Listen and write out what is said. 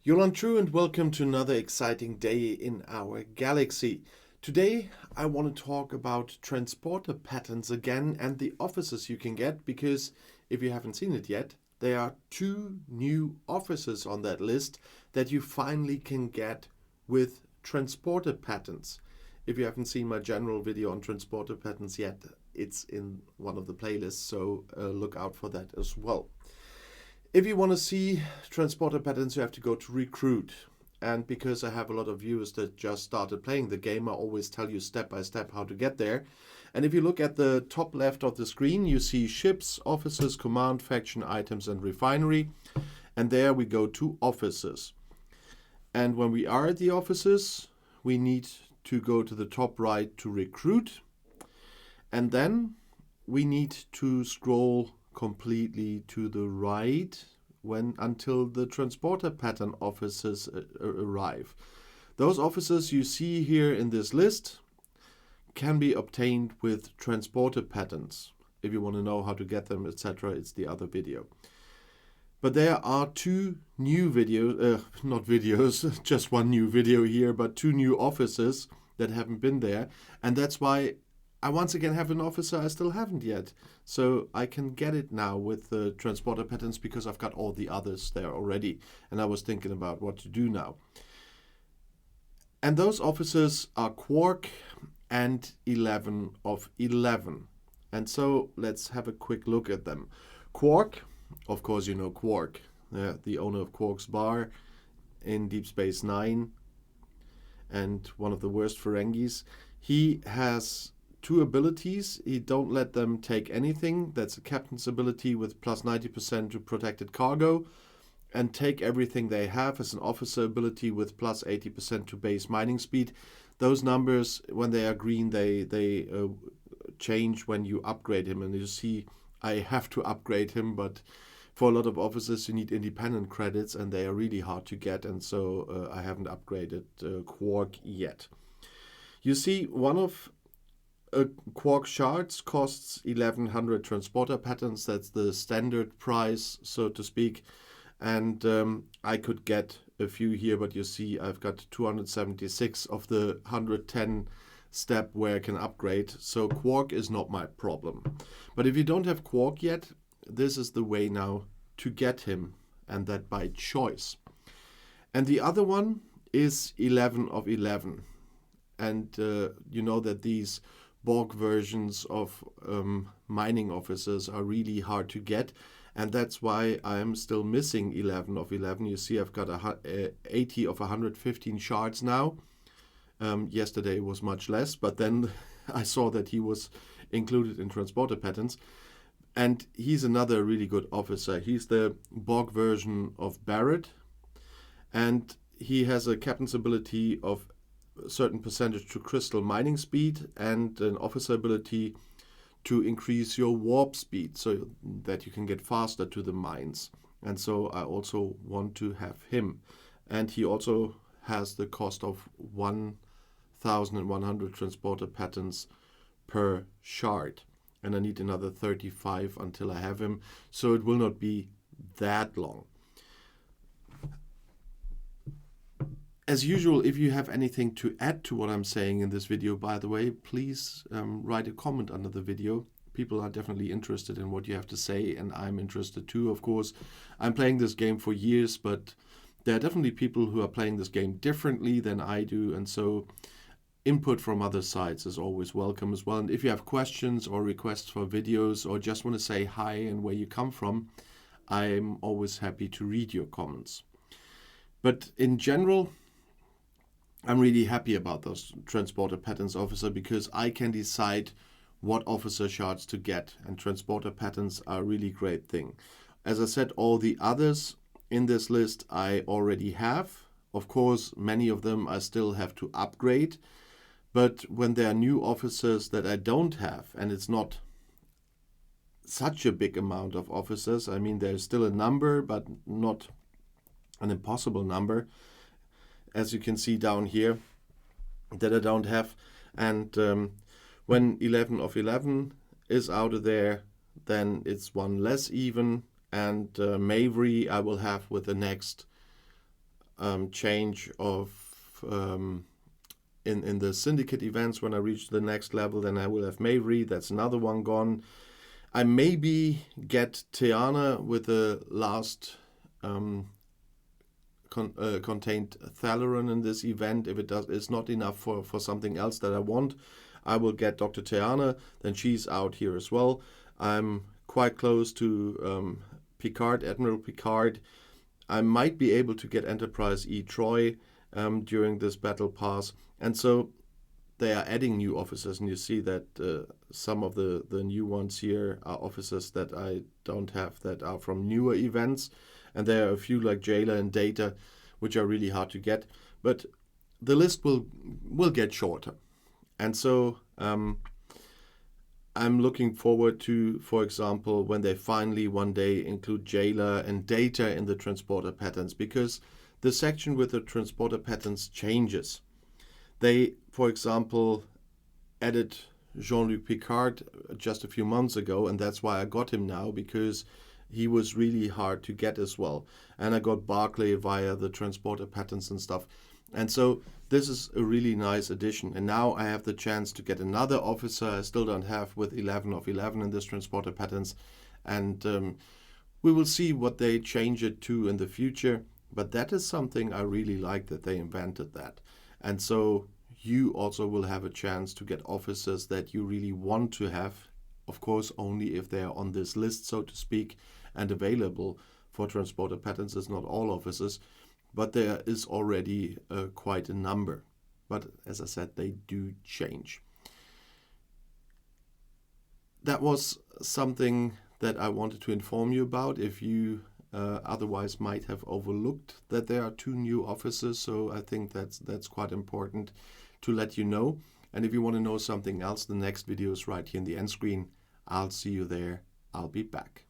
Yolande True and welcome to another exciting day in our galaxy. Today I want to talk about transporter patterns again and the offices you can get, because if you haven't seen it yet, there are 2 new offices on that list that you finally can get with transporter patterns. If you haven't seen my general video on transporter patterns yet, it's in one of the playlists, so look out for that as well. If you want to see transporter patterns, you have to go to recruit. And because I have a lot of viewers that just started playing the game, I always tell you step by step how to get there. And if you look at the top left of the screen, you see ships, offices, command, faction, items, and refinery. And there we go to offices. And when we are at the offices, we need to go to the top right to recruit. And then we need to scroll completely to the right until the transporter pattern offices arrive. Those offices you see here in this list can be obtained with transporter patterns. If you want to know how to get them, etc., it's the other video. But there are 2 new videos, not videos, just one new video here, but 2 new offices that haven't been there. And that's why I once again have an officer I still haven't yet. So I can get it now with the transporter patterns because I've got all the others there already. And I was thinking about what to do now. And those officers are Quark and 11 of 11. And so let's have a quick look at them. Quark, of course you know Quark, the owner of Quark's Bar in Deep Space Nine and one of the worst Ferengis. He has 2 abilities. He don't let them take anything. That's a captain's ability with plus 90% to protected cargo, and take everything they have as an officer ability with plus 80% to base mining speed. Those numbers, when they are green, they change when you upgrade him. And you see I have to upgrade him, but for a lot of officers you need independent credits and they are really hard to get, and so I haven't upgraded Quark yet. You see, one of Quark shards costs 1100 transporter patterns. That's the standard price, so to speak. And I could get a few here, but you see I've got 276 of the 110 step where I can upgrade. So Quark is not my problem. But if you don't have Quark yet, this is the way now to get him, and that by choice. And the other one is 11 of 11. And you know that these Borg versions of mining officers are really hard to get, and that's why I'm still missing 11 of 11. You see I've got 80 of 115 shards now. Yesterday was much less, but then I saw that he was included in transporter patterns, and he's another really good officer. He's the Borg version of Barrett, and he has a captain's ability of a certain percentage to crystal mining speed and an officer ability to increase your warp speed so that you can get faster to the mines. And so I also want to have him. And he also has the cost of 1,100 transporter patterns per shard. And I need another 35 until I have him. So it will not be that long. As usual, if you have anything to add to what I'm saying in this video, by the way, please write a comment under the video. People are definitely interested in what you have to say, and I'm interested too, of course. I'm playing this game for years, but there are definitely people who are playing this game differently than I do, and so input from other sides is always welcome as well. And if you have questions or requests for videos or just want to say hi and where you come from, I'm always happy to read your comments. But in general, I'm really happy about those transporter patterns officer, because I can decide what officer shards to get, and transporter patterns are a really great thing. As I said, all the others in this list I already have. Of course, many of them I still have to upgrade, but when there are new officers that I don't have, and it's not such a big amount of officers, I mean there's still a number, but not an impossible number, as you can see down here, that I don't have. And when 11 of 11 is out of there, then it's one less even, and Mavery I will have with the next change of in the syndicate events. When I reach the next level, then I will have Mavry. That's another one gone. I maybe get Tiana with the last contained Thalaron in this event. If it's not enough for something else that I want, I will get Dr. Tiana. Then she's out here as well. I'm quite close to Picard, Admiral Picard. I might be able to get Enterprise E. Troy during this battle pass. And so they are adding new officers, and you see that some of the new ones here are officers that I don't have, that are from newer events. And there are a few like Jailer and Data, which are really hard to get. But the list will get shorter. And so I'm looking forward to, for example, when they finally one day include Jailer and Data in the transporter patterns, because the section with the transporter patterns changes. They, for example, added Jean-Luc Picard just a few months ago, and that's why I got him now, because he was really hard to get as well. And I got Barclay via the transporter patterns and stuff. And so this is a really nice addition. And now I have the chance to get another officer I still don't have with 11 of 11 in this transporter patterns. And we will see what they change it to in the future. But that is something I really like, that they invented that. And so you also will have a chance to get officers that you really want to have, of course, only if they are on this list, so to speak, and available for transporter patterns. It's not all officers, but there is already quite a number. But as I said, they do change. That was something that I wanted to inform you about. If you otherwise might have overlooked that there are 2 new officers, so I think that's quite important to let you know. And if you want to know something else, the next video is right here in the end screen. I'll see you there. I'll be back.